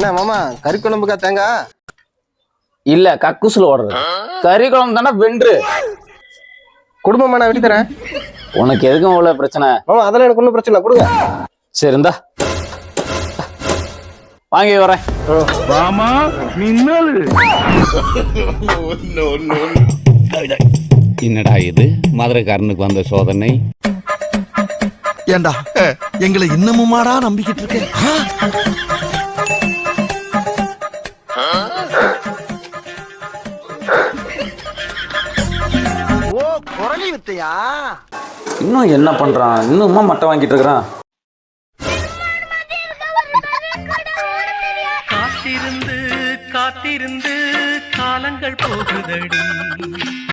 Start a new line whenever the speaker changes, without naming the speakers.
என்ன மாமா கறி குழம்புக்கா தேங்காய்?
இல்ல கக்குசுல ஓடுறது. கறி குழம்பு தானே வென்று.
குடும்பமா நான் வெட்டி தரேன்.
உனக்கு எதுக்கும் அவ்வளவு பிரச்சனை?
மாமா அதெல்லாம் எனக்கு ஒன்றும் பிரச்சனை இல்லை, கொடுங்க.
சரி இந்தா வாங்கி வரேன்.
மாமா மின்னல்.
என்னடா இது மதுரைக்காரனுக்கு வந்த சோதனை?
ஏண்டா எங்களை இன்னமுமாடா நம்பிக்கிட்டு இருக்கேன்?
ஓ குரலி வித்தையா?
இன்னும் என்ன பண்றான்? இன்னுமா மட்டை வாங்கிட்டு இருக்கிறான்?
காத்திருந்து காத்திருந்து காலங்கள் போகுதடி.